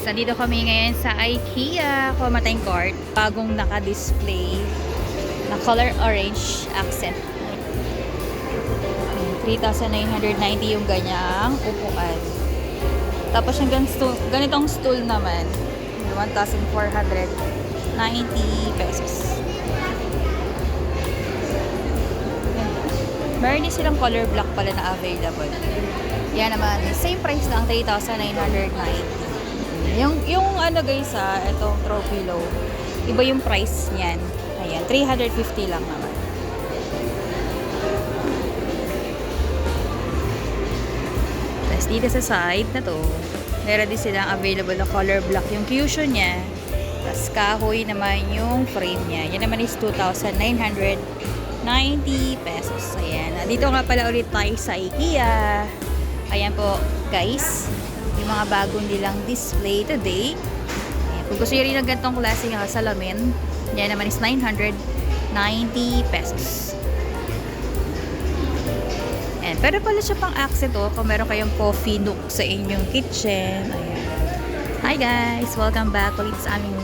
Nandito kami ngayon sa IKEA Comatine Court. Bagong naka-display na color orange accent. 3,990 yung ganyang upuan. Tapos yung ganitong stool naman, 1,490 pesos. Meron din silang color black pala na available. Yan naman, same price lang, 3,990. Yung ano guys itong throw pillow, iba yung price niyan. Ayan, 350 lang naman. Tapos dito sa side na to, meron din silang available na color black yung cushion niya. Tapos kahoy naman yung frame niya. Yan naman is 2,990 pesos. Ayan, dito nga pala ulit tayo sa IKEA. Ayan po guys, yung mga bagong nilang display today. Ayan, kung gusto nyo rin ng ganitong klase ng salamin, yan naman is 990 pesos. Ayan, pero pala siya pang accent kung meron kayong coffee nook sa inyong kitchen. Ayan. Hi guys! Welcome back ulit sa aming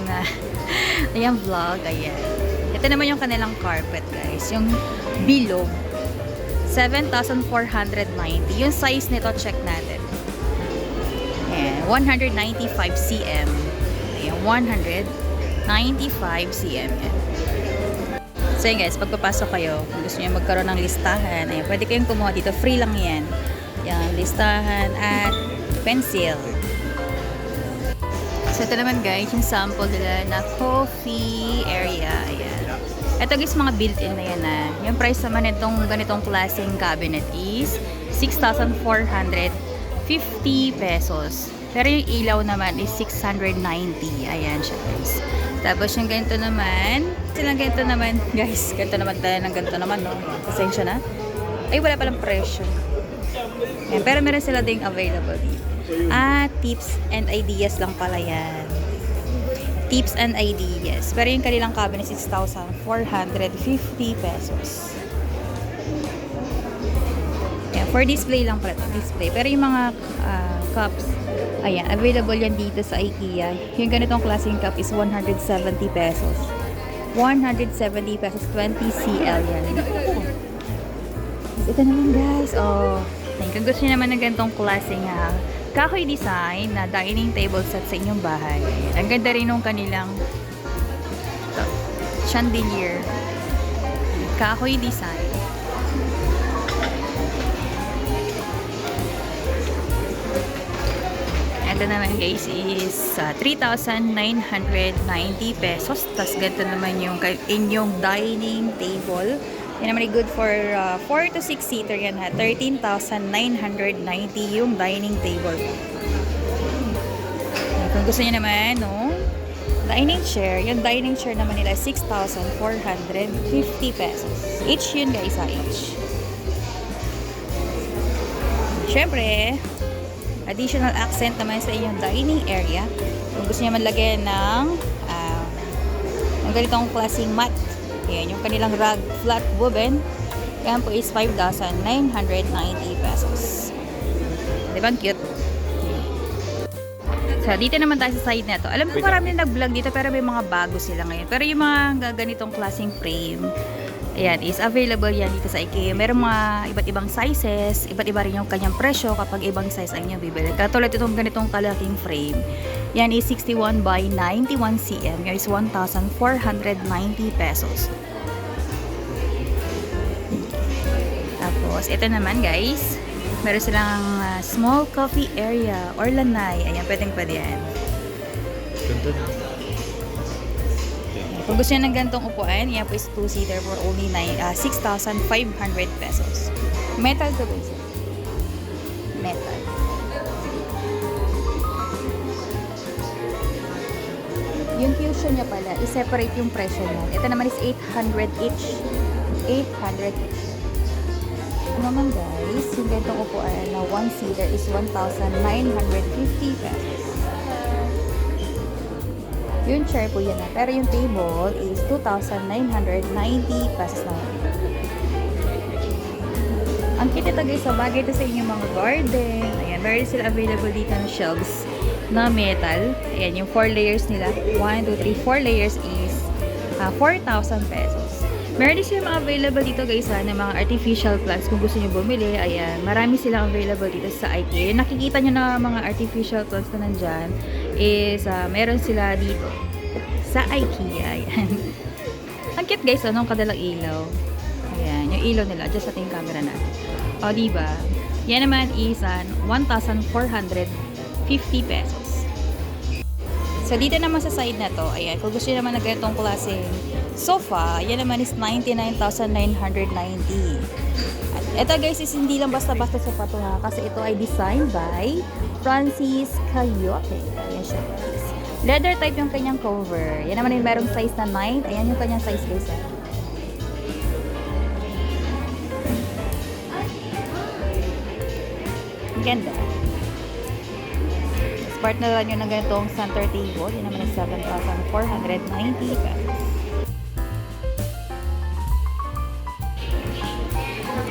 ayan, vlog. Ayan. Ito naman yung kanilang carpet guys. Yung bilog. 7,490. Yung size nito, check natin. Ayan, 195 cm. Ayan, 195 cm. Yan. So yun guys, pagpapasok kayo, kung gusto nyo magkaroon ng listahan, ayan, pwede kayong kumuha dito. Free lang yan. Yan, listahan at pencil. So ito naman guys, yung sample nila na coffee area. Ayan. Ito guys, mga built-in na yan Yung price naman itong ganitong klaseng cabinet is 6,450 pesos. Pero yung ilaw naman is 690. Ayan siya guys. Tapos yung ganito naman, guys, ganito naman tayo ng ganito naman, no? Pasensya na. Ay, wala palang presyo. Ayan, pero meron sila ding available dito. Tips and ideas lang pala yan. Tips and ideas. Pero yung kanilang cabinet is 6,450 pesos. Yeah, for display lang pala. Display. Pero yung mga cups, ayan, available yan dito sa IKEA. Yung ganitong klaseng cup is 170 pesos. 170 pesos, 20 cl yan. Ito naman guys, kung gusto nyo naman ng ganitong klaseng kahoy design na dining table set sa inyong bahay. Ang ganda rin nung kanilang chandelier. Kahoy design. Ito naman guys is 3,990 pesos. Tapos ganito naman yung inyong dining table. Yan naman good for 4 to 6 seater yan 13,990 yung dining table. Kung gusto niyo naman, dining chair. Yung dining chair naman nila 6,450 pesos. Each yun guys, each. Siyempre, additional accent naman sa inyong dining area. Kung gusto niyo man lagyan ng ganitong klaseng mat. Ayan, yung kanilang rug flat woven. Yan po is 5,990 pesos. Diba? Cute. So, dito naman tayo sa side na to. Alam ko marami na nag-vlog dito pero may mga bago sila ngayon. Pero yung mga ganitong klaseng frame, ayan, is available yan dito sa IKEA. Meron mga iba't ibang sizes, iba't iba rin yung kanyang presyo kapag ibang size ang inyong bibili. Katulad itong ganitong kalaking frame. Yan is 61 by 91 cm. Yan is 1,490 pesos. Tapos, ito naman guys, meron silang small coffee area or lanay. Ayan, pwede yan. Kung gusto nyo ng gantong upuan, yan po is 2-seater for only 6,500 pesos. Metal to guys. Metal. Yung cushion niya pala, i-separate yung presyo niya. Ito naman is 800 each. 800 each. Ito naman guys, yung gantong upuan na 1-seater is 1,950 pesos. Yung chair po yan pero yung table is 2,990 pesos naman. Ang cute ito guys, sa bagay ito sa inyong mga garden. Ayan, meron sila available dito ng shelves na metal. Ayan, yung 4 layers nila. 1, 2, 3, 4 layers is 4,000 pesos. Meron din sila mga available dito guys ng mga artificial plants kung gusto nyo bumili. Ayan, marami silang available dito sa IKEA. Yung nakikita nyo na mga artificial plants na nandyan is meron sila dito sa IKEA. Ayan. Ang cute guys, anong kadalang ilaw. Ayan, yung ilaw nila. Adjust natin yung camera natin. O, diba? Yan naman is 1,450 pesos. So, dito naman sa side na to, ayan, kung gusto nyo naman na ganitong klaseng sofa, yan naman is 99,990. At ito guys is hindi lang basta-basta sofa to ha, kasi ito ay designed by Francis Coyote. Ayan siya guys. Leather type yung kanyang cover. Yan naman yung merong size na 9. Ayan yung kanyang size guys ha. Ganda. Part na lang yun ng ganitong center table. Yan naman ang 7,490 pesos.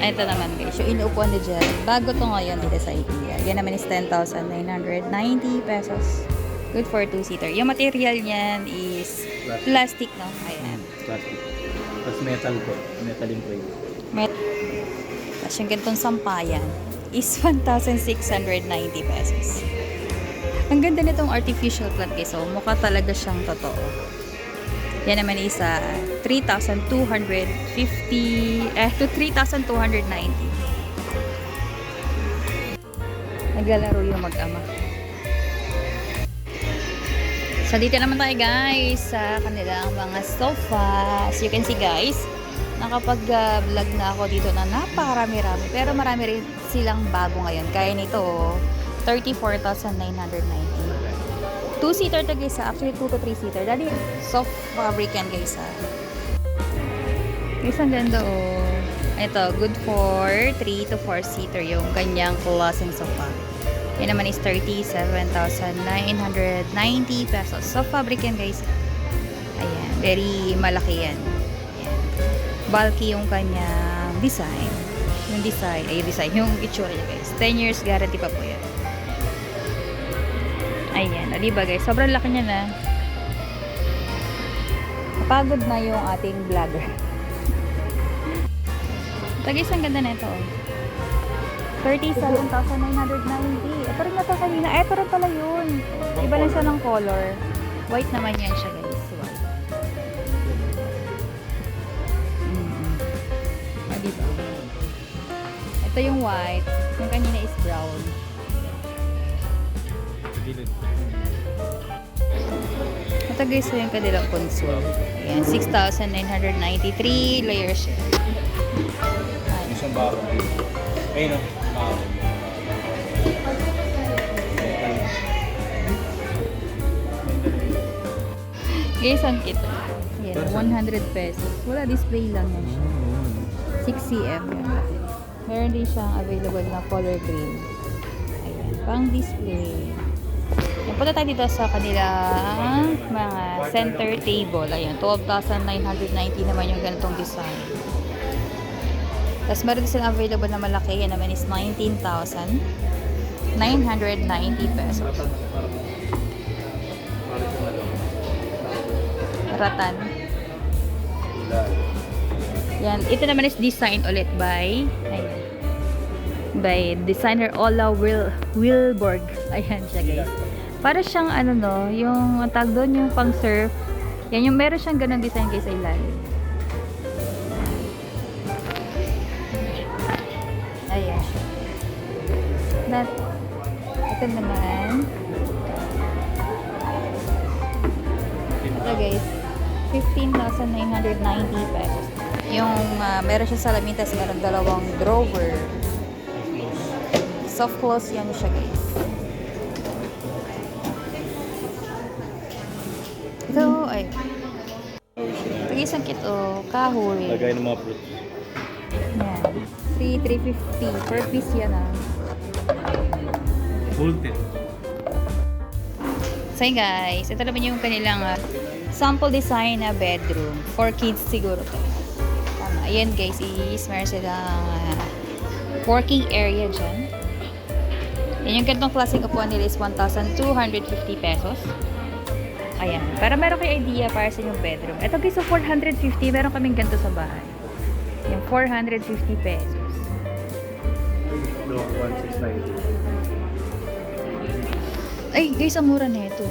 Ito naman guys, yung inuupuan na dyan. Bago to ngayon dito sa IKEA. Yan naman is 10,990 pesos. Good for 2-seater. Yung material niyan is plastic, no? Ayan. Plastic. Tapos metal po. Metal yung frame. Tapos yung ganitong sampayan is 1,690 pesos. Ang ganda nitong artificial plant guys. So, mukha talaga siyang totoo. Yan naman is 3,250 to 3,290. Naglalaro yung mag-ama. So, dito naman tayo guys sa kanilang mga sofa. As you can see guys, nakapag-vlog na ako dito na napakarami-rami. Pero marami rin silang bago ngayon. Kaya nito, 34,990. 2-seater to guys ha. Actually 2 to 3-seater. Dali soft fabric yan guys ha. Guys, ang ganda oh. Ito, good for 3 to 4-seater yung kanyang klaseng sofa. Yan naman is 37,990 pesos. Soft fabric yan guys. Ayan, very malaki yan. Ayan. Bulky yung kanyang design. Yung design, yung itsura niya guys. 10 years guarantee pa po yan. Ayan, diba guys? Sobrang laki niya na. Napagod na yung ating vlogger. Ito guys, ang ganda na ito. 37,990. Ito rin na ito kanina. Ito rin pala yun. Iba lang siya ng color. White naman yan siya guys. White. Diba? Ito yung white. Yung kanina is brown. Ito guys, so yung kanilang console. Ayan, 6,993 layers siya. Isang baro. Ayun o. Guys, ang kit. Ayan, 100 pesos. Wala, display lang yan siya. 6 cm. Meron din siyang available na color green. Ayan, pang display. Punta tayo dito sa kanilang mga center table. Ayan, 12,990 naman yung ganitong design. Tapos meron silang available na malaki. Yan naman is 19,990 pesos. Ratan. Yan, ito naman is design ulit by designer Ola Wilborg. Ayan siya guys. Para siyang ano no, yung tag doon yung pang surf. Yan yung meron siyang ganung design guys sa ilalim. Ayan siya. Ito naman. Ito guys. 15,990 pesos. Yung meron siya salamin, tapos meron dalawang drawer. Soft close yan siya guys. Ito ay guys, ang cute oh, kahoy. Lagay ng mga fruits. Yan. 350 per piece yan ah. Folded. So yun guys, ito naman yung kanilang sample design na bedroom. For kids siguro to. Tama. Ayan guys, is meron silang working area dyan. Yan yung ganitong klaseng upuan nila is 1,250 pesos. Ayan. Para meron kayo idea para sa inyong bedroom. Ito guys, so 450. Meron kaming ganito sa bahay. Yung 450 pesos. No, 1690. Ay, guys, ang mura na ito.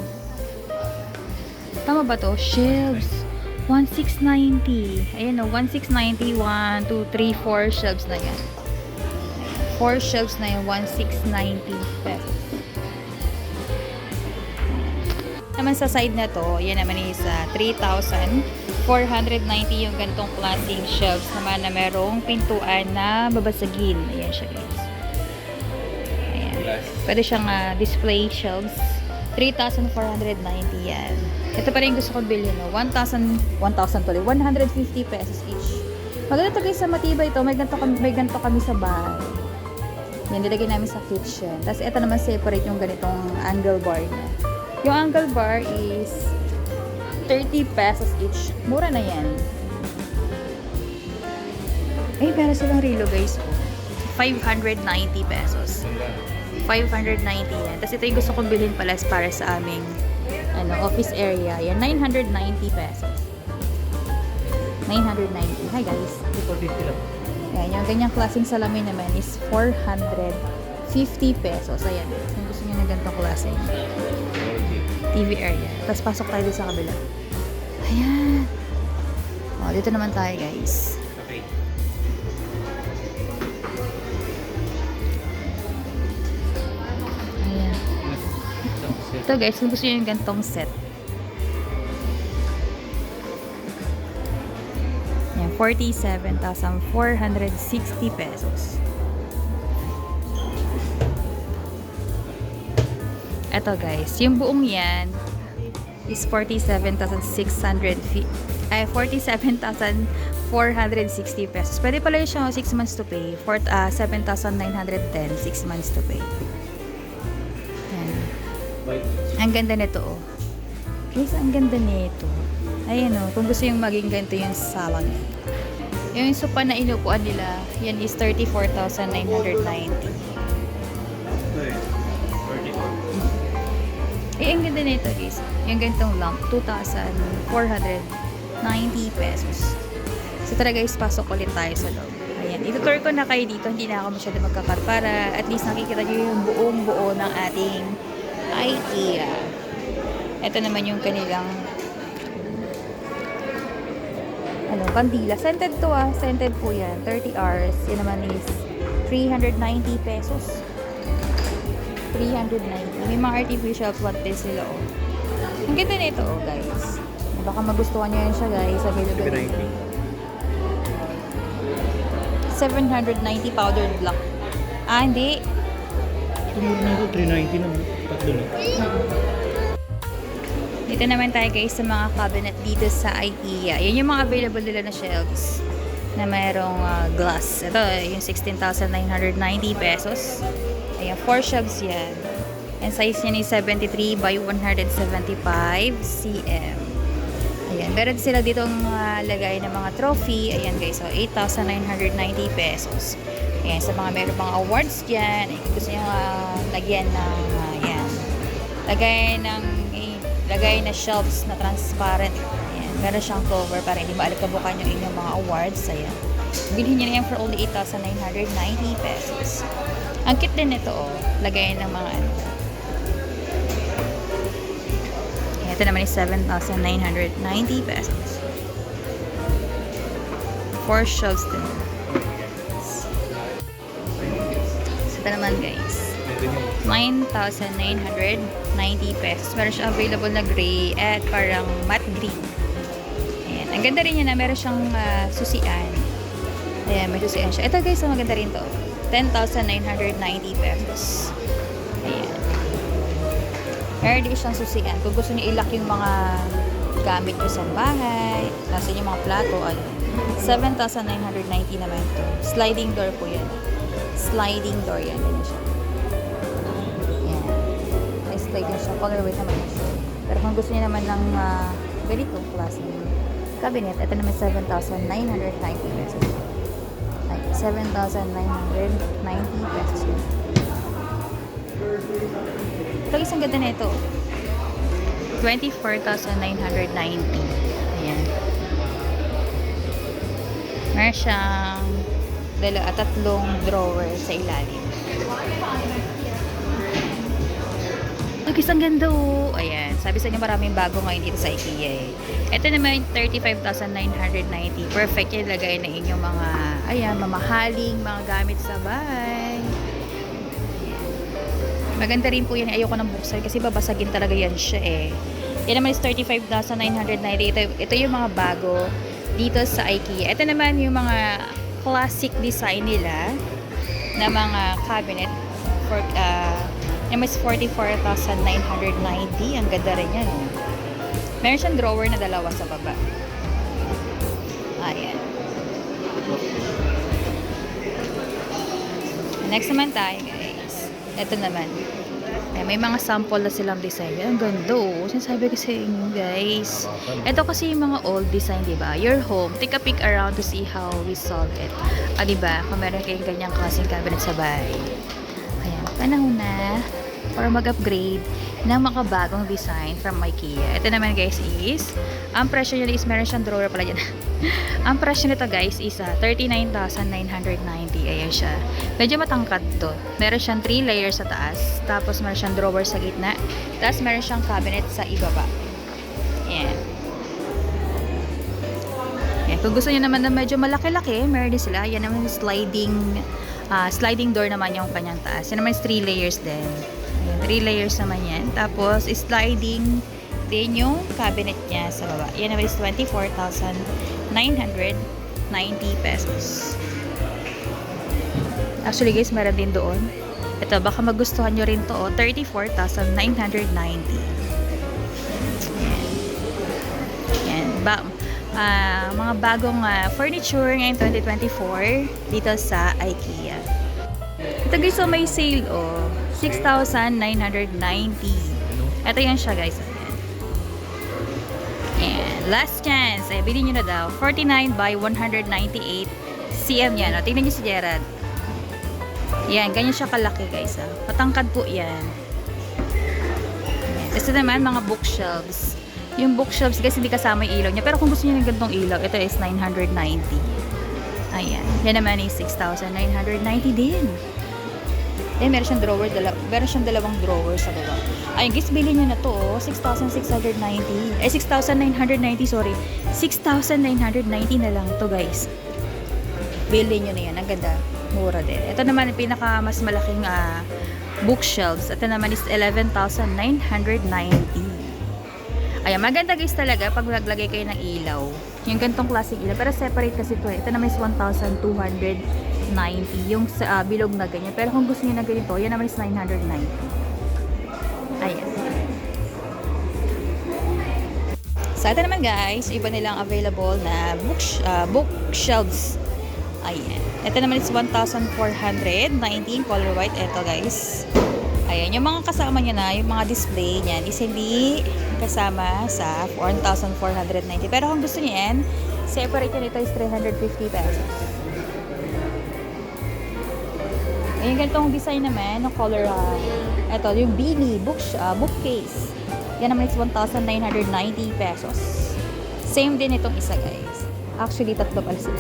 Tama ba to? Shelves. 1,690. Ayan o, 1,690. 1, 2, 3, 4 shelves na yan. 4 shelves na yan. 1,690 pesos. Naman sa side na to, yan naman is 3,490 yung gantong klaseng shelves naman na merong pintuan na babasagin. Ayan siya guys. Ayan. Pwede siyang display shelves. 3,490 yan. Ito pa rin gusto ko bilhin, no? 1,000 tuloy. 150 pesos each. Maganda to guys sa matibay ito. May ganito kami sa bahay. Yan, nilagay namin sa kitchen. Tapos ito naman separate yung ganitong angle bar niya. Yung angle bar is 30 pesos each. Mura na yan. Eh, meron silang relo guys. 590 pesos. 590 yan. Tapos ito yung gusto kong bilhin pala para sa aming office area. Yan, 990 pesos. 990. Hi guys. 450 lang. Yan, yung ganyang klaseng salamin naman is 450 pesos. Ayan. Kung gusto nyo na ganitong klaseng TV area. Tapos pasok tayo dito sa kabila. Ayan. O, dito naman tayo guys. Okay. Ayan. Ito guys, kung gusto nyo yung ganitong set. Ayan, 47,460 pesos. Ito guys, yung buong yan is 47,460 pesos. Pwede pala yung 6 months to pay. 7,910, 6 months to pay. Ayan. Ang ganda nito oh. Guys, ang ganda nito. Ayan oh, kung gusto yung maging ganito yung salon. Yung sopa na inupuan nila, yan is 34,990. Eh, ang ganda nito guys. Yung ganitong lamp, 2,490 pesos. So tara guys, pasok ulit tayo sa loob. Ayan, itutur ko na kayo dito. Hindi na ako masyado magkakar para at least nakikita nyo yung buong buo ng ating IKEA. Ito naman yung kanilang kandila. Scented to Scented po yan. 30 hours. Yan naman is 390 pesos. 390. May mga artificial plant din sila oh. Ang ganda nito oh guys. Baka magustuhan nyo yan siya guys. Available. 790 powdered black. Ah, hindi. Tumulong ko 390 naman. Tatlo na. Dito naman tayo guys sa mga cabinet dito sa IKEA. Yan yung mga available nila na shelves na mayroong glass. Ito yung 16,990 pesos. Ayan, 4 shelves yan. And size niya ni 73 by 175 cm. Ayan, meron sila ditong lagay ng mga trophy. Ayan guys, so 8,990 pesos. Ayan, sa mga meron mga awards dyan. Ayan, gusto nyo lagyan ng ayan, lagay na shelves na transparent. Ayan, meron siyang cover para hindi maalikabukan yung inyong mga awards. Ayan. Bilhin nyo na yan for only 8,990 pesos. Ang cute din ito, oh. Lagayan ng mga ano. Ito naman is 7,990 pesos. 4 shelves din. So, ito naman guys. 9,990 pesos. Meron siyang available na gray at parang matte green. Ayan. Ang ganda rin niya na meron siyang susian. Ayan, may susian siya. Ito guys, maganda rin to. 10,990 pesos. Ayan. Meron din siyang susian. Kung gusto niyo ilak yung mga gamit nyo sa bahay, nasa yung mga plato, ayun. 7,990 naman ito. Sliding door po yan. Sliding door yan. Ganyan siya. Ayan. May sliding siya. Colorway naman siya. Pero kung gusto niyo naman ng ganitong klase ng cabinet, ito naman 7,990 pesos. Ay, 7,990 pesos yun. Ito, isang ganda na ito. 24,990. Ayan. Meron siyang tatlong drawer sa ilalim. Ito, isang ganda oh. Ayan. Sabi sa inyo maraming bago ngayon dito sa IKEA eh. Ito naman, 35,990. Perfect yung lagay na inyong mga, ayan, mamahaling mga gamit sa bahay. Maganda rin po yan. Ayoko ng buksan kasi babasagin talaga yan siya eh. Yan naman is 35,990. Ito yung mga bago dito sa IKEA. Ito naman yung mga classic design nila na mga cabinet for yung mas 44,990. Ang ganda rin yan. Oh. Meron siyang drawer na dalawa sa baba. Ayan. Next naman tayo, guys. Ito naman. Ayan, may mga sample na silang design. Ang ganda, oh. Sinasabi ko sa inyo, guys. Ito kasi yung mga old design, diba? Your home. Take a peek around to see how we solve it. Diba? Kung meron kayong ganyang klaseng cabinet sa bahay. Ayan, panahon na para mag-upgrade ng makabagong design from IKEA. Ito naman guys is, ang presyo nyo is, meron siyang drawer pala dyan. Ang presyo nito guys is 39,990. Ayan siya. Medyo matangkad to. Meron siyang 3 layers sa taas. Tapos meron siyang drawer sa gitna. Tapos meron siyang cabinet sa ibaba. Ayan. Ayan. Kung gusto nyo naman na medyo malaki-laki, meron din sila. Yan naman sliding door naman yung kanyang taas. Yan naman is 3 layers din. Ayan, 3 layers naman yan. Tapos, sliding din yung cabinet niya sa baba. Yan naman is 24,990 pesos. Actually guys, meron din doon. Ito, baka magustuhan nyo rin to. 34,990. Ayan. Ayan. Mga bagong furniture ngayong 2024 dito sa IKEA. Ito guys, so may sale oh. 6,990. Ito yan siya guys. Ayan. Last chance. Bilhin nyo na daw. 49 by 198 cm yan. O, tingnan nyo si Gerard. Yan. Ganyan siya kalaki guys. Patangkad po yan. Ayan. Ito naman mga bookshelves. Yung bookshelves guys hindi kasama yung ilaw niya. Pero kung gusto niyo ng ganitong ilaw, ito is 990. Ayan. Yan naman is 6,990 din. Meron siyang dalawang drawer sa baba. Ayun guys, bilhin nyo na to oh. 6,690. 6,990 sorry. 6,990 na lang to guys. Bilhin nyo na yan. Ang ganda. Mura din. Ito naman yung pinaka mas malaking bookshelves. Ito naman is 11,990. Ayan, maganda guys talaga pag naglagay kayo ng ilaw. Yung gantong klaseng ilaw. Pero separate kasi ito eh. Ito naman is 1,290. Yung sa bilog na ganyan. Pero kung gusto niyo na ganito, yan naman is 990. Ayan. So, ito naman guys, iba nilang available na bookshelves. Ayan. Ito naman is 1,419 color white. Ito guys. Ayan. Yung mga kasama niya na, yung mga display niyan is hindi kasama sa 1,490. Pero kung gusto niyo yan, separate yan, ito is 350 pesos. Yung ganitong design naman, ng color, ito, yung Beanie bookcase. Yan naman is 1,990 pesos. Same din itong isa, guys. Actually, tatlo pala sila.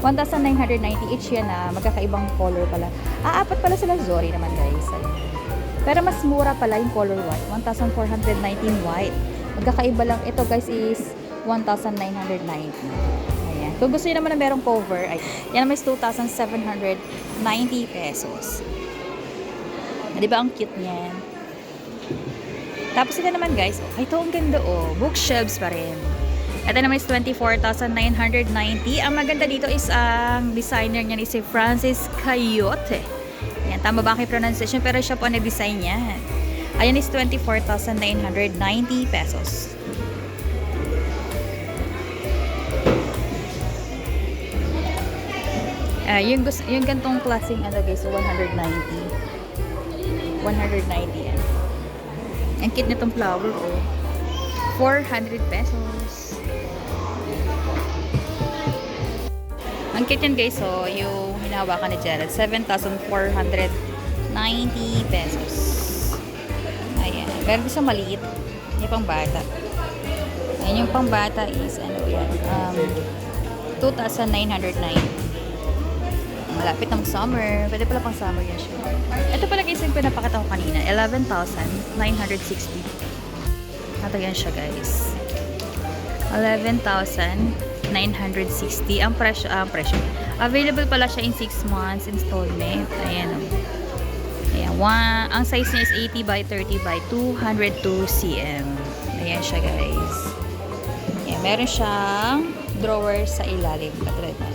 1,990 each yan na magkakaibang color pala. Apat pala sila, sorry naman, guys. Pero mas mura pala yung color white. 1,419 white. Magkakaiba lang. Ito, guys, is 1,990. Kung gusto nyo naman na merong cover, ay, yan naman is 2,790 pesos. Diba ang cute niyan? Tapos ito naman guys, ito ang ganda oh, bookshelves pa rin. Ito naman is 24,990. Ang maganda dito is ang designer niyan is si Francis Coyote. Yan, tama ba ang pronunciation? Pero siya po ang nag-design yan. Ayan is 24,990 pesos. Yung gantong klaseng ano guys, 190. 190 yan. Ang cute nitong flower oh. 400 pesos. Ang cute yan guys, so yung hinahawakan ni Jared, 7,490 pesos. Ayan. Meron din sa maliit. Yung pang bata. Ayan, yung pang bata is, ano yan, 2,909. Malapit ng summer. Pwede pala pang summer yan siya. Ito pala guys, yung pinapakita ko kanina, 11,960. Ito yan siya guys. 11,960 ang presyo. Available pala siya in 6 months installment. Ayan o. Ayan. Ang size niya is 80 by 30 by 202 cm. Ayan siya guys. Ayan. Meron siyang drawer sa ilalim. Katulad na.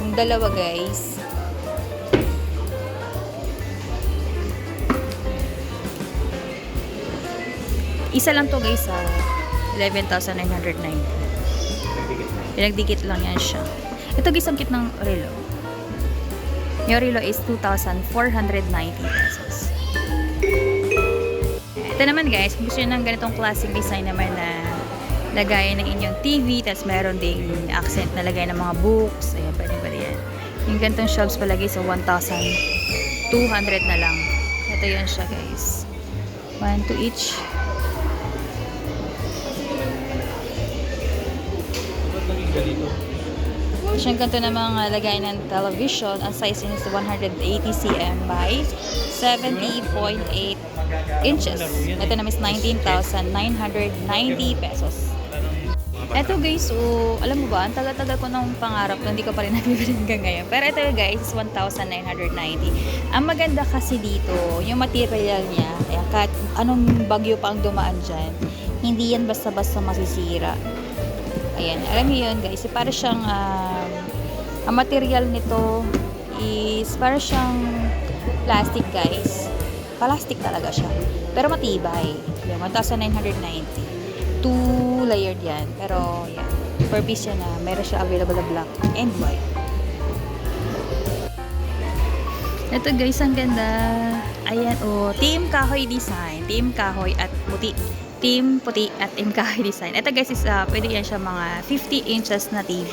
Yung dalawa guys. Isa lang to guys sa 11,990. Pinagdikit lang yan siya. Ito guys, ang kit ng relo. Yung relo is 2,490 pesos. Ito naman guys, kung gusto nyo ng ganitong classic design naman na lagayan ng inyong TV, tapos meron ding accent na lagay ng mga books. Ayan, pwede yan. Yung ganitong shelves palagi sa 1,200 na lang. Ito yan siya guys. 1 to each. Siyang ganito na mga lagay ng television. Ang size is 180 cm by 70.8 inches. Ito naman is 19,990 pesos. Ito guys, alam mo ba, ang tagal-tagal ko ng pangarap na hindi ko pa rin nabibili hanggang ngayon. Pero ito guys is 1,990. Ang maganda kasi dito, yung material niya, kahit anong bagyo pa ang dumaan dyan, hindi yan basta-basta masisira. Ayan, alam niyo yun guys, para siyang ang material nito is para siyang plastic guys. Plastic talaga siya. Pero matibay. Yung 1,990. 2 layered yan. Pero yan, per piece yan na meron siya available na black and white. Ito guys, ang ganda. Ayan, Team Kahoy Design. Team Kahoy at Puti. Team Puti at Team Kahoy Design. Ito guys is pwede yan siya mga 50 inches na TV.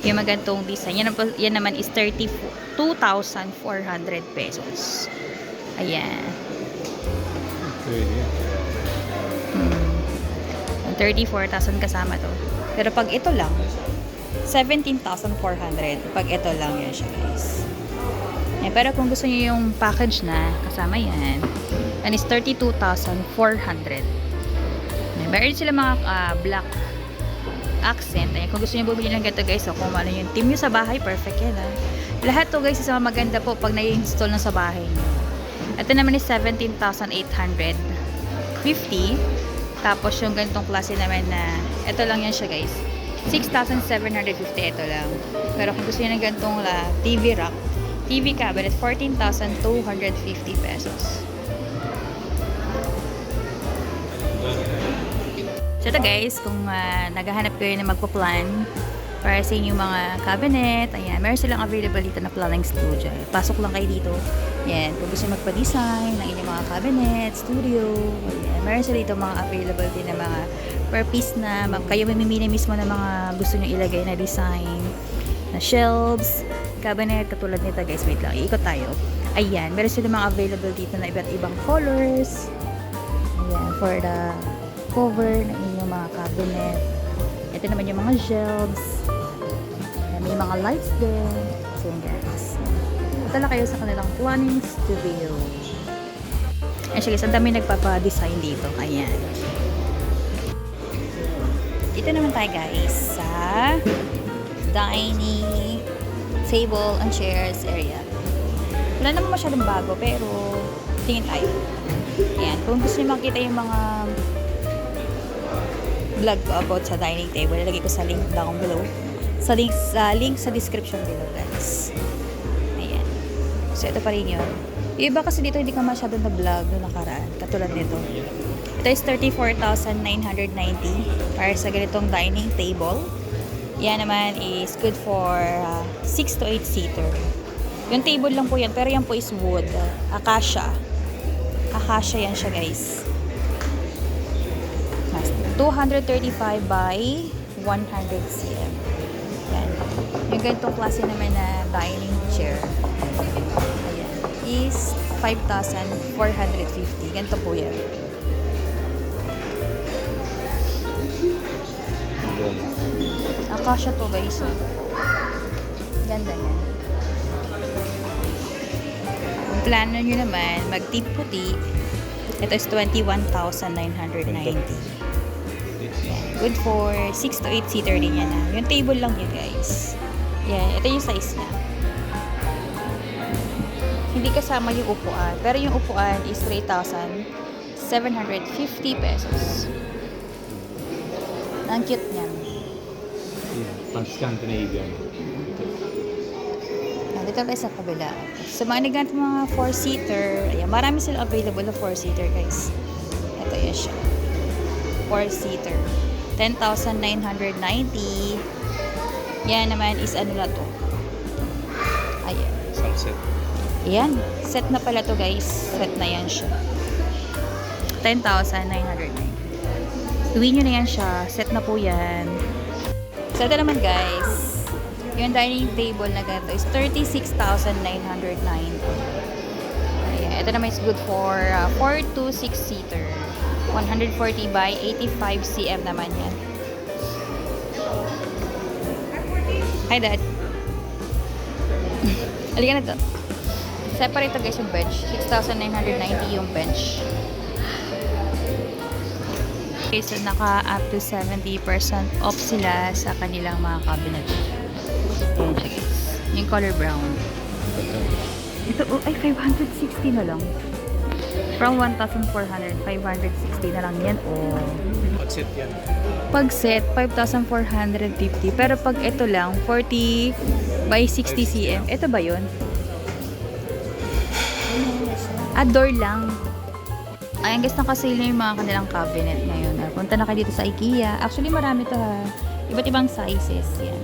Yung magandang design. Yan naman is 2,400 pesos. Ayan. 34,000 kasama to. Pero pag ito lang, 17,400. Pag ito lang yan siya guys. Ayan, pero kung gusto niyo yung package na, kasama yan. Yan is 32,400. Meron sila mga black accent. Ayan, kung gusto niyo bumili ng ganito guys, kung ano yung team nyo sa bahay, perfect yan. Lahat to guys is maganda po pag na-install na sa bahay nyo. Ito naman is 17,850. Tapos yung ganitong klase naman na, ito lang yan siya guys, 6,750. Ito lang. Pero kung gusto niyo ng ganitong TV rack, TV cabinet, 14,250 pesos. So ito guys, kung naghahanap kayo na magpa-plan para sa inyong mga cabinet, ayan, meron silang available dito na planning studio. Pasok lang kayo dito. Ayan, kung gusto magpa-design ng inyong mga cabinet, studio, ayan, meron sila dito mga available din na mga per piece na kayo mamimili mismo ng mga gusto nyo ilagay na design, na shelves, cabinet, katulad nito guys. Wait lang, iikot tayo. Ayan, meron sila mga available dito na iba't ibang colors. Ayan, for the cover ng inyong mga cabinet. Ito naman yung mga shelves. Ayan, may mga lights din. So yun guys. Punta lang kayo sa kanilang planning studio. Ayan siya guys, ang dami nagpapa-design dito. Ayan. Dito naman tayo guys sa dining table and chairs area. Wala naman masyadong bago pero tingin tayo. Ayan, kung gusto niyo makita yung mga vlog ko about sa dining table, ilagay ko sa link down below. Sa link sa description below guys. Ayan. So ito pa rin yun. Yung iba kasi dito hindi ka masyadong na vlog noong nakaraan. Katulad nito. Ito is 34,990 para sa ganitong dining table. Yan naman is good for 6 to 8 seater. Yung table lang po yan, pero yan po is wood. Acacia. Acacia yan siya guys. 235 by 100 cm. Yan. Yung ganitong klase naman na dining chair, ayan, is 5,450. Ganito po yan. Akasya to guys. Oh. Ganda yan. Kung plano nyo naman, mag-tip puti, ito is 21,990. Good for 6 to 8 seater din yan. Yung table lang yun guys. Yan, ito yung size niya. Hindi kasama yung upuan. Pero yung upuan is 3,750 pesos. Ang cute niyan. Pang Scandinavian. Dito tayo sa kabila. Sa mga nagant mga 4-seater, ayan, marami sila available na 4-seater guys. Ito yan siya. 4-seater. 10,990. Yan naman is ano na to. Ayan. Sunset. Ayan. Set na pala to guys. Set na yan siya. 10,990. Uwi nyo na yan siya. Set na po yan. So ito naman guys. Yung dining table na ganito is 36,990. Ayan. Ito naman is good for 4 to 6 seater. 140 by 85 cm naman yan. Hi, Dad. Halika na to. Separate to guys yung bench. 6,990 yung bench. Okay, so naka up to 70% off sila sa kanilang mga cabinet. Ayan siya guys. Yung color brown. Ito, oh, ay 560 na lang. From 1,400, 560 na lang yan. Oh. Pag-set yan. Pag set, 5,450. Pero pag ito lang, 40 by 60 cm. Ito ba yun? Door lang. Ayan guys, nakasale na yung mga kanilang cabinet ngayon. Punta na kayo dito sa IKEA. Actually, marami to ha. Iba't ibang sizes. Yan.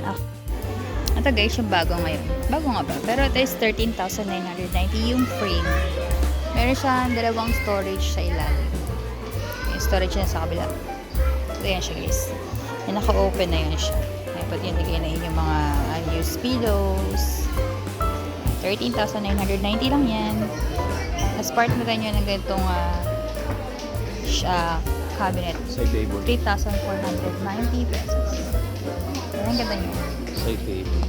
Ito guys, yung bago ngayon. Bago nga ba? Pero ito is 13,990 yung frame. Meron siyang dalawang storage sa ilalim. Yung storage na sa kabila. Ito yan siya guys. Yung naka-open na yun siya. May pati yung lagay na yun yung mga unused pillows. 13,990 lang yan. As part na rin yun ng ganitong cabinet. Side table. 3,490 pesos. Ang ganda nyo. Side table.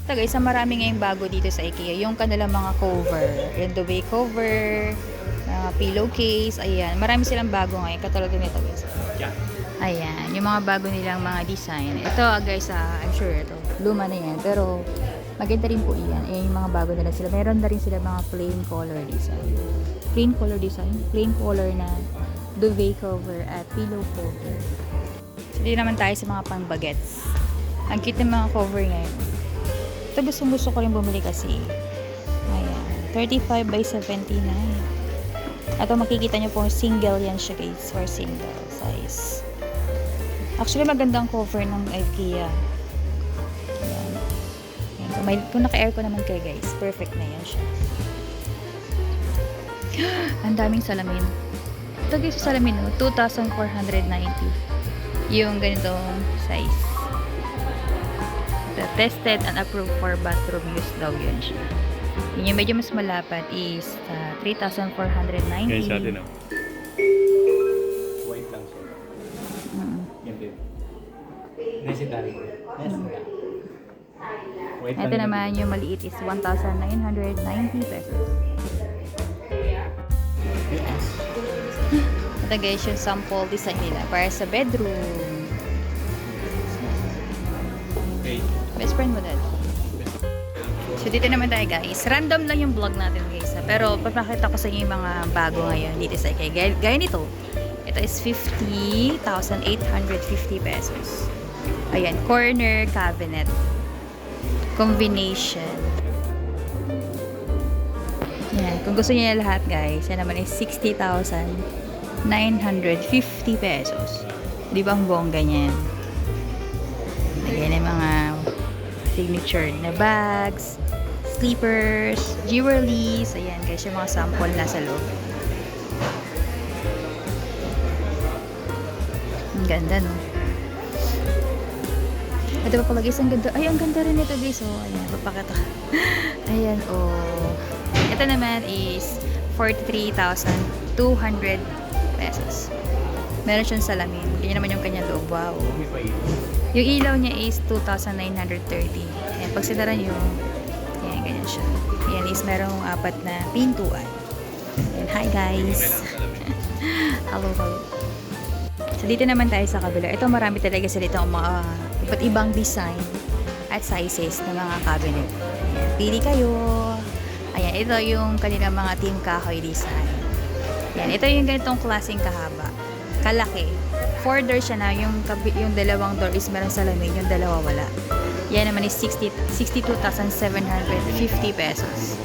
Ito guys, marami ngayong bago dito sa IKEA. Yung kanilang mga cover. Yung duvet cover, pillowcase, ayan. Marami silang bago ngayon. Katulad nito guys. Yeah. Ayan, yung mga bago nilang mga design. Ito guys, I'm sure ito. Luma na yan. Pero maganda rin po yan. Ayan yung mga bago nila sila. Meron na rin sila mga plain color design. Plain color design. Plain color na duvet cover at pillow cover. So, di naman tayo sa mga pang bagets. Ang cute ng mga cover ngayon. Ito gusto ko rin bumili kasi. Ayan. 35 by 79. Ito makikita nyo po single yan siya guys. For single size. Actually magandang cover ng IKEA. Ayan. Ayan. Kung naka-aircon naman kayo guys. Perfect na yan siya. Ang daming salamin. Ito guys yung salamin. 2,490. Yung ganitong size. Tested and approved for bathroom use daw yun siya. Yun yung medyo mas malapad is 3,490. Yan siya din. White lang siya. Yan din. Necessary. White Ito lang naman yung maliit is 1,990 pesos. Yes. Ito guys yung sample design nila para sa bedroom. Okay. Best friend mo dad. So dito naman tayo guys. Random lang yung vlog natin guys. Pero papakita ko sa inyo yung mga bago ngayon dito sa IKEA. Gaya nito. Ito is 50,850 pesos. Ayan. Corner cabinet. Combination. Yan. Kung gusto niyo lahat guys. Yan naman is 60,950 pesos. Di ba ang bongga niyan? Lagyan ng mga signature na bags, sleepers, jewelries. Ayan guys, yung mga sample nasa loob. Ang ganda no. Ito pa pala guys, ang ganda. Ay, ang ganda rin ito guys. Oh, ayan, papakita. Ayan, oh. Ito naman is 43,200 pesos. Meron siyang salamin. Ganyan naman yung kanyang loob. Wow. May pa ito. Yung ilaw niya is 2,930. Ayan, pag sinara nyo, ayan, ganyan siya. Ayan is merong 4 na pintuan. Ayan, hi guys. Hello, hello. So, dito naman tayo sa kabila. Ito, marami talaga sa dito ang mga iba't ibang design at sizes ng mga cabinet. Ayan, pili kayo. Ayan, ito yung kanilang mga team kahoy design. Ayan, ito yung ganitong klaseng kahaba. Kalaki. 4 doors siya na. Yung dalawang door is meron salamin. Yung dalawa wala. Yan naman is 62,750 pesos.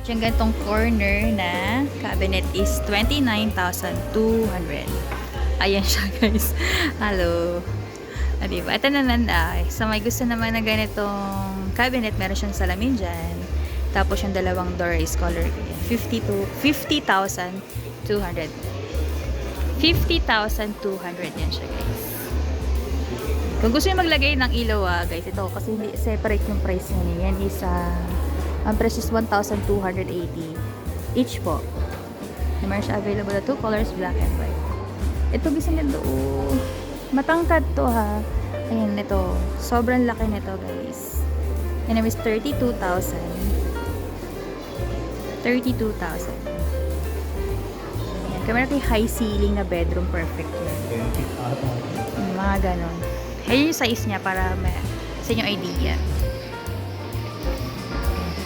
Yung ganitong corner na cabinet is 29,200. Ayan siya guys. Hello. Diba? Ito naman sa may gusto naman na ganitong cabinet, meron siyang salamin dyan. Tapos yung dalawang door is color 50,200. 50,200 yan siya guys. Kung gusto nyo maglagay ng ilaw guys, ito kasi hindi separate yung price niya. Yan is ang price is 1,280 each po. Meron siya available na 2 colors, black and white. Ito guys, ang ganda. Matangkad to ha. Ayan, ito. Sobrang laki nito guys. And it was 32,000. 32,000. Ayan, kaya meron high ceiling na bedroom, perfect yan. Mga ganon. Ayan yung size niya para sa inyong idea.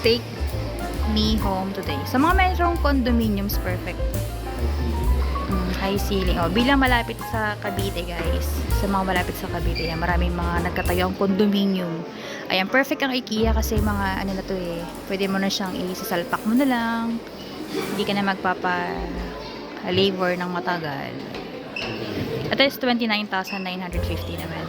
Take me home today. Sa mga merong condominiums, perfect. High ceiling. Bilang malapit sa Cavite guys. Sa mga malapit sa Cavite yan, maraming mga nagkatayong condominium. Ayan, perfect ang IKEA kasi mga ano na to pwede mo na siyang isasalpak mo na lang. Hindi ka na magpapa-labor ng matagal. Ito is 29,950 naman.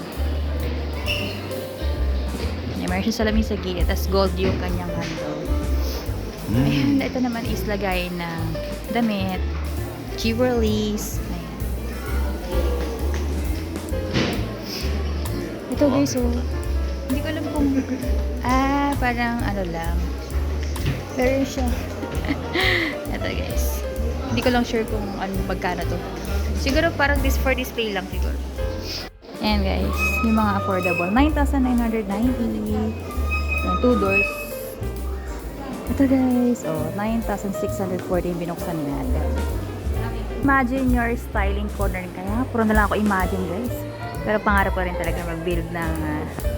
Meron siya salamin sa gilid, tas gold yung kanyang handle. Ayan, ito naman is lagay ng damit, jewelries. Ayan. Ito guys, hindi ko alam kung parang ano lang. Pero siya. Ito guys. Hindi ko lang sure kung magkano to. Siguro parang for display lang siguro. Ayan guys, yung mga affordable. 9,990. 2 doors. Ito guys, 9,614 binuksan natin. Imagine your styling corner. Kaya puro na lang ako imagine guys. Pero pangarap ko rin talaga mag-build ng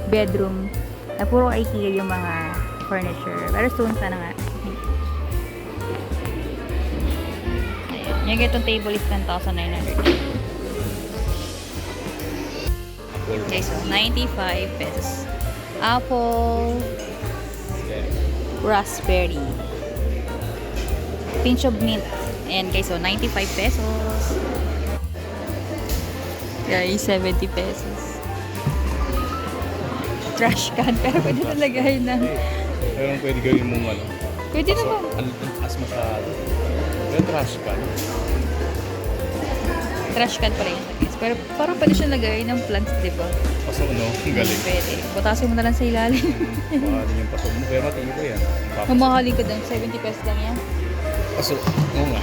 bedroom na puro IKEA yung mga furniture. Pero soon, sana nga. Ayan. Yung ganitong table is 10,900. Okay, so 95 pesos. Apple, raspberry, pinch of mint. And guys, so 95 pesos. Guys, 70 pesos. Trash can. Pero pwede talagay na. Pero pwede gawin mo ano. Pwede na ba? Ang taas masyado. Pero trash can. Trash can pala yun guys. Pero parang pwede siya lagay ng plants, di ba? Paso no? Ang galing. Pwede. Butasin mo na lang sa ilalim. Mahal yung paso mo. Pero matingin ko yan. Mamahalin ko lang. 70 pesos lang yan. Paso. Oo nga.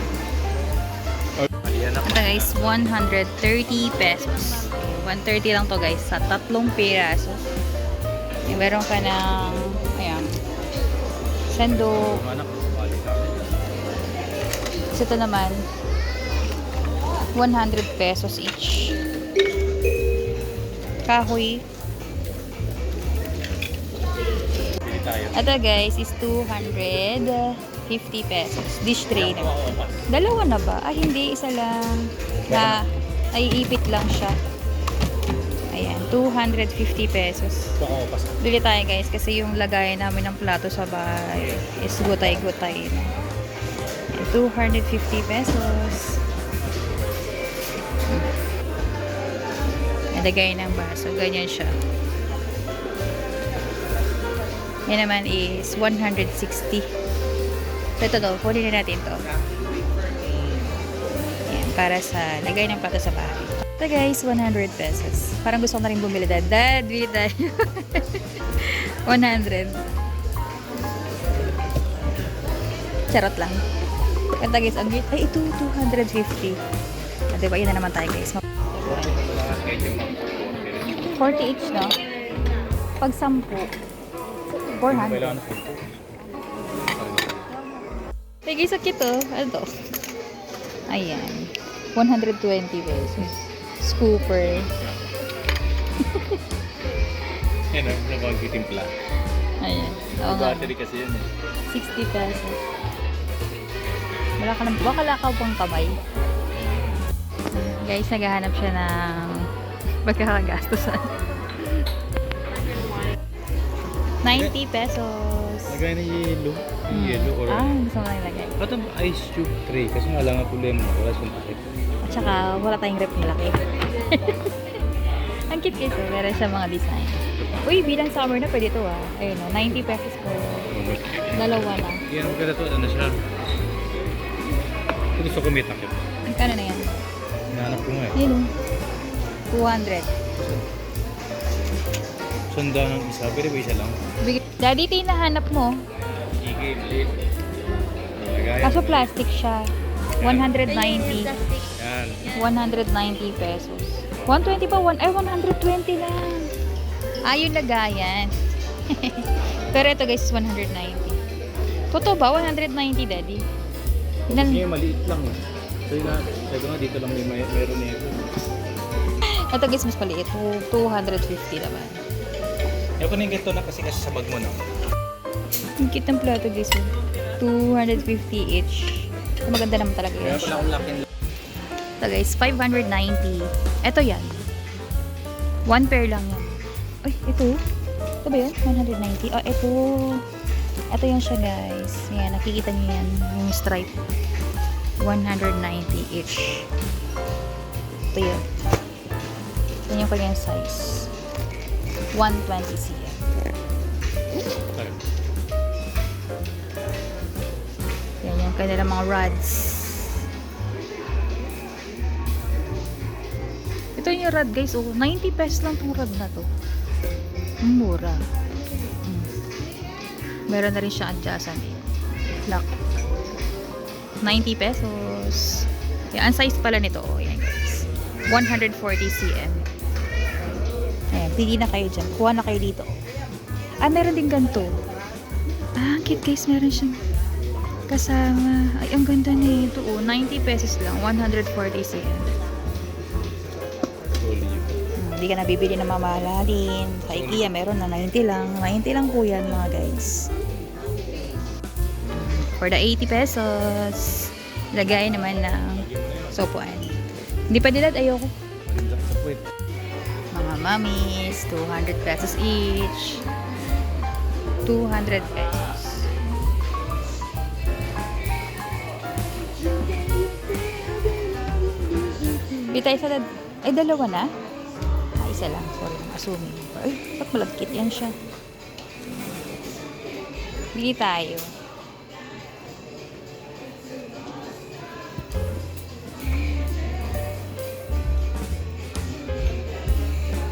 Ayan ako. Ito guys, 130 pesos. 130 lang to guys. Sa 3 piraso. Meron ka ng, ayan, sandok. Anak, balik ka. So, ito naman, 100 pesos each. Kahoy. Pili tayo. Ito guys is 250 pesos. Dish tray naman. Dalawa na ba? Ay, hindi. Isa lang. Na, naiipit lang siya. Ayan, 250 pesos. Bili tayo guys kasi yung lagay namin ng plato sa bahay is gutay-gutay na. 250 pesos. Lagay ng baso. Ganyan siya. Yan naman is 160. So, ito to. Kunin na natin to. Yan, para sa lagay ng plato sa bahay. Ito Ito guys, 100 pesos. Parang gusto ko na rin bumili. Dad, bili tayo. 100. Charot lang. Ito guys, ang bit. Ay, ito, 250. Diba, yun na naman tayo guys. 40 each, no? Pag 10, 400. Kailangan na po. Hey guys, sakit to. Ano to? Ayan. 120 pesos. Scooper. Yan ang nabagitimpla. Ayan. Oo nga. Battery kasi yan eh. 60 pesos. Wala ka lang, baka lakaw pang kamay. Guys, naghahanap siya ng magkakagastosan. 90 pesos. Lagay na yellow. Yung yellow or... Gusto mo na ilagay. Ba't ang ice cube tray? Kasi nga lang ang problema mo. Wala siyang takip. At saka, wala tayong rep malaki. Ang cute guys, oh. Meron siya mga design. Uy, bilang summer na pwede ito ah. Ayun o, 90 pesos po. Dalawa na. Yan, maganda to. Ano siya? Gusto ko may takip. Magkano na yan? Hinahanap ko nga eh. Ayun o. 200. Sanda ng isa. Pero ba isa lang? Daddy, ito yung nahanap mo. Sige, ulit. Lagay. Kaso plastic siya. 190. Yan. 190 pesos. 120 ba? 120 lang. Yung lagayan. Pero ito guys, 190. Totoo ba? 190, Daddy? Sige, maliit lang eh. So yun na, sabi nga dito lang meron na ito. Ito guys, mas maliit. 250 naman. Yung ko na yung ganito na kasi sa bag mo na. Ang cute ng plato guys. 250 each. Maganda naman talaga Kaya yun. pala akong laki. Ito guys, 590. Ito yan. One pair lang yan. Ay, ito. Ito ba yan? 190. Oh, ito. Ito yan siya guys. Yan, nakikita niyo yan. Yung stripe. 190 each. Ito yun. Ito yung kanyang size. 120 cm. Yan yung kanilang mga rods. Ito yung rod guys. Oh, 90 pesos lang itong rod na to. Ang mura. Meron na rin siyang adjustan eh. Lock. 90 pesos. Yan, ang size pala nito. Oh, yan guys. 140 cm. Ayan, pili na kayo dyan. Kuha na kayo dito. Meron din ganito. Cute guys. Meron siyang kasama. Ay, ang ganda nito. Oh, 90 pesos lang. 140 cm. Hindi ka nabibili ng mamahalin. Sa IKEA, meron na 90 lang. 90 lang po yan mga guys. For the 80 pesos, lagay naman ng sopuan. Hindi pa dilad, ayoko. Mga mommies, 200 pesos each. 200 pesos. Bitay sa dad. Ay, dalawa na? Isa lang. Sorry, assuming. Ay, ba't malagkit yan siya? Bili tayo.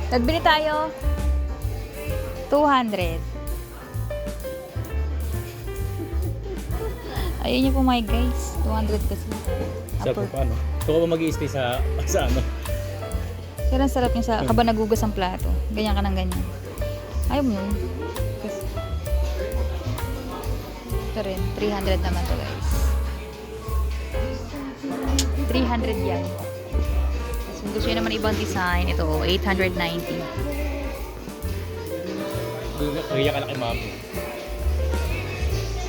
Nagbili tayo. 200. Ayun niyo po my guys. 200 kasi. Sa Upper. paano? So ko ba mag-i-stay sa ano? Pero ang sarap yung sa habang nagugas ang plato. Ganyan ka ng ganyan. Ayaw mo yun. Ito rin. 300 naman to guys. 300 yan. Kung gusto nyo naman ibang design, ito 890. Kaya ka lang kay mami.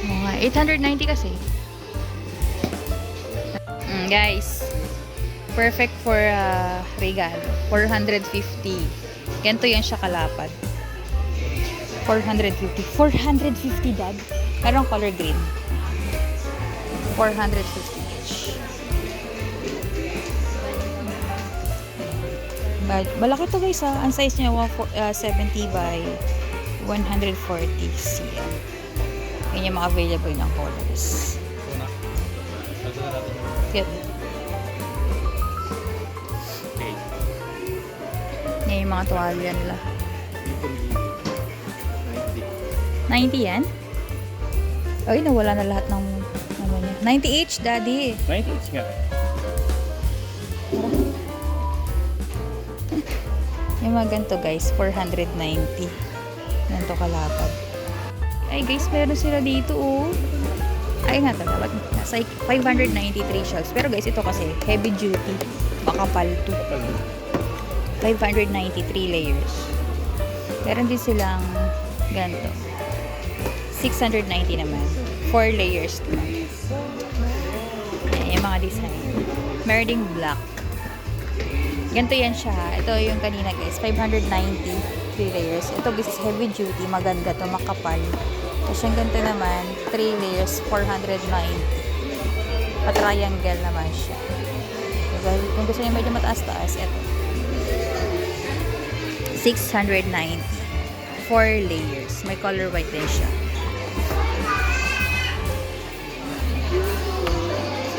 Oo nga, 890 kasi. Guys, perfect for regalo. 450. Ganito yan siya kalapad. 450. 450 dad. Merong color green. 450 each. Malaki to guys ha. Ang size niya 70 by 140 cm. Yan yung mga available ng colors. Una. Ito na natin. Cute. Okay. yung mga tuwalya nila. Dito may 90 yan? Ay, nawala na lahat ng ano niya. 90 each, daddy. 90 each nga. Yung mga ganito guys, 490. Ganito kalapad. Ay guys, meron sila dito oh. Ay nga talaga, nasa 593 shells. Pero guys, ito kasi heavy duty. Makapal to. 593 layers. Meron din silang ganito. 690 naman. 4 layers naman. Ayan, yung mga design. Meron ding black. Ganito yan siya. Ito yung kanina guys. 590 3 layers. Ito guys is heavy duty. Maganda to. Makapal. Tapos yung ganito naman. 3 layers. 490. Pa-triangle naman siya. Dahil kung gusto niyo medyo mataas-taas, ito. 690. 4 layers. May color white din siya.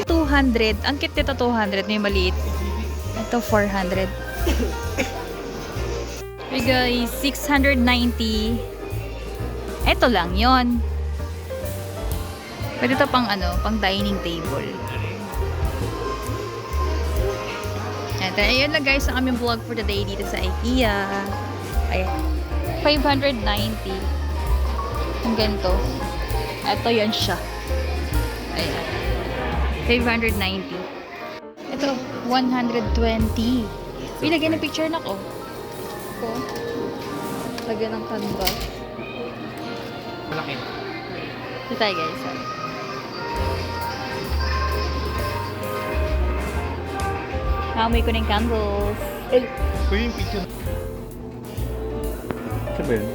200. Ang cute nito 200. May maliit. Ito 400. Okay guys, 690. Ito lang yon. Pwede ito pang ano, pang dining table. And then, ayun lang guys ang aming vlog for today dito sa IKEA. Ayan. 590. Ang ganito. Ito yan siya. Ayan. 590. Ito, 120. Ilagay na picture na ko. Ito. Lagyan ng canvas. Malaki. Ito tayo guys. Naamoy ko ng candles. Ay! Kuya yung picture. Sabi yun?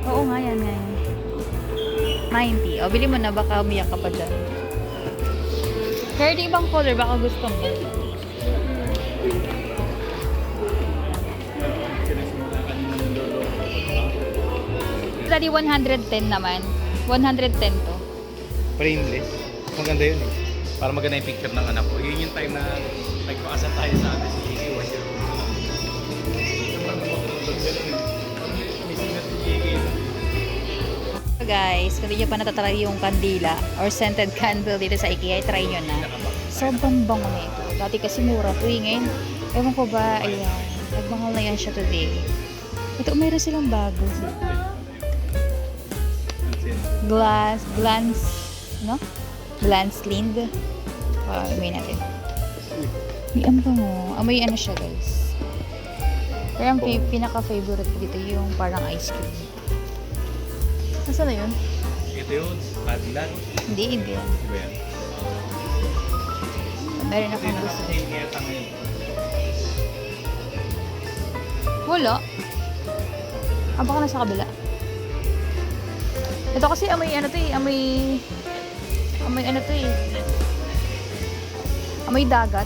Oo nga yan, nga yan. 90. O, bili mo na. Baka umiyak ka pa dyan. Pero di ibang color. Baka gusto mo. Daddy, 110 naman. 110 to. Frameless. Maganda yun eh. Para maganda yung picture ng anak ko. Yun yung time na nagpakasal tayo sa atin si Jiggy. 1 year old. So guys, kung di nyo pa natatry yung kandila or scented candle dito sa IKEA, try nyo na. Sobrang bango na ito. Dati kasi mura to eh. Ngayon, ewan ko ba, ayan. Nagmahal na yan siya today. Ito, mayroon silang bago. Glance, no? Glance Lind. Amoy natin. May bango. Amoy ano siya guys. Pero ang pinaka-favorite ko dito yung parang ice cream. Nasaan na yun? Ito yun. Cadillac. Hindi. Diba yan? Meron akong gusto. Hingyatang yun. Wala. Baka nasa kabila. Ito kasi amoy ano to eh. Amoy ano to eh. Amoy dagat.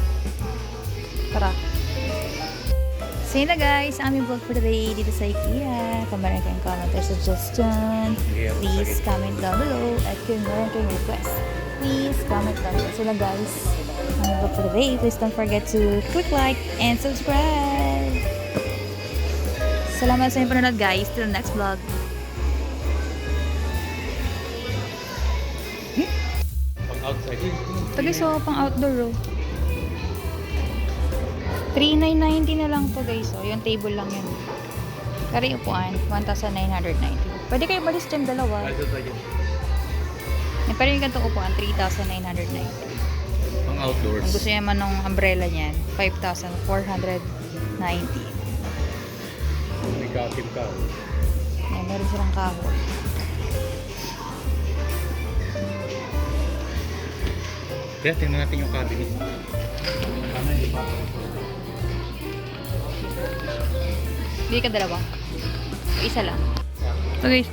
Tara. So yun na guys, ang aming vlog for today dito sa IKEA. Kung meron kayong comment or suggestion, please comment down below. At kung meron kayong request, please comment down below. So na guys, ang aming vlog for today. Please don't forget to click like and subscribe. Salamat sa inyong panonood guys. Till next vlog. Pang outside. Ito guys, so pang outdoor oh. 3,990 na lang to guys. So, yung table lang yun. Pero yung upuan, 1,990. Pwede kayo balis dyan dalawa. Ito tayo. Pero yung ganitong upuan, 3,990. Pang outdoors. Kung gusto niya man ng umbrella niyan, 5,490. May kapit ka. Ayan, meron silang kahoy. Kaya tingnan natin yung cabinet. Bili ka dalawa. Isa lang. Ito guys.